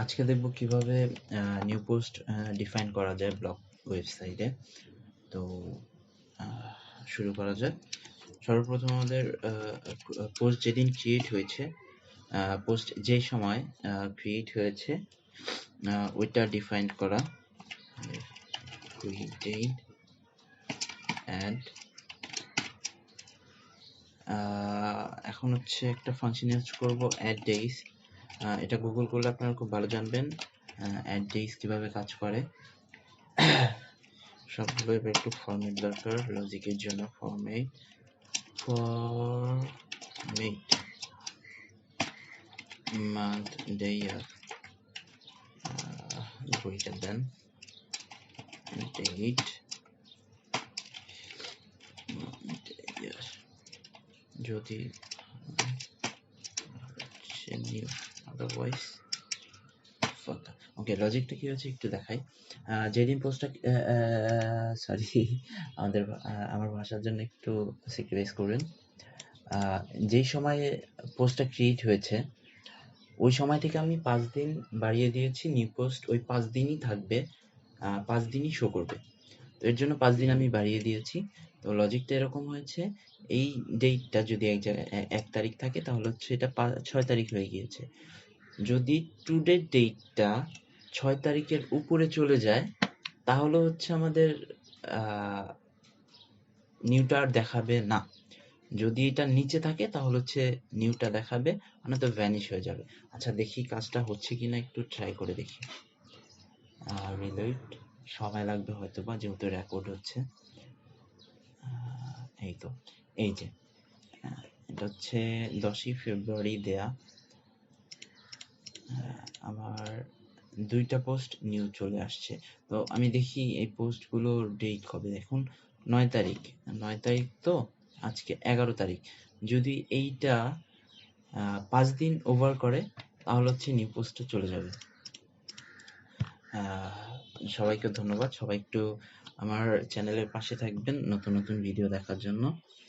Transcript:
আজকে দেখব কিভাবে নিউ পোস্ট ডিফাইন করা যায় ব্লগ ওয়েবসাইটে। তো শুরু করা যায়। সর্বপ্রথম আমাদের পোস্ট যেদিন ক্রিয়েট হয়েছে, পোস্ট যেই সময় ক্রিয়েট হয়েছে ওইটা ডিফাইন করা। create add এখন হচ্ছে একটা ফাংশন ইউজ করব add days। এটা গুগল করলে আপনারা খুব ভালো জানবেন add days কিভাবে কাজ করে। সবগুলো এবার একটু ফরম্যাট দরকার, লজিকের জন্য format month day year greater than date year যদি new otherwise ওকে। লজিকটা কি হচ্ছে একটু দেখাই। যেদিন পোস্টটা সরি আমার ভাষার জন্য একটু স্যাক্রিফাইস করবেন। যেই সময়ে পোস্টটা ক্রিয়েট হয়েছে ওই সময় থেকে আমি 5 দিন বাড়িয়ে দিয়েছি। নিউ পোস্ট ওই 5 দিনই থাকবে, 5 দিনই শো করবে। তো এর জন্য 5 দিন আমি বাড়িয়ে দিয়েছি। তো লজিকটা এরকম হয়েছে, এই ডেটটা যদি এক জায়গায় 1 তারিখ থাকে তাহলে হচ্ছে এটা 6 তারিখ হয়ে গিয়েছে। যদি টুডে ডেটটা 6 তারিখের উপরে চলে যায় তাহলে হচ্ছে আমাদের নিউটা আর দেখাবে না। যদি এটা নিচে থাকে তাহলে হচ্ছে নিউটা দেখাবে, মানে তো ভ্যানিশ হয়ে যাবে। আচ্ছা দেখি কাজটা হচ্ছে কিনা একটু ট্রাই করে দেখি। রিলোড সময় লাগবে হয়তো বা, যেহেতু রেকর্ড হচ্ছে। এই তো, এই যে এটা হচ্ছে 10ই ফেব্রুয়ারি দেয়া। আমার 2টা পোস্ট নিউ চলে আসছে। তো আমি দেখি এই পোস্টগুলোর ডেট কবে। দেখুন 9 তারিখ, 9 তারিখ তো আজকে 11 তারিখ। যদি এইটা 5 দিন ওভার করে তাহলে হচ্ছে নিউ পোস্টে চলে যাবে। সবাইকে ধন্যবাদ। সবাই একটু আমার চ্যানেলের পাশে থাকবেন নতুন নতুন ভিডিও দেখার জন্য।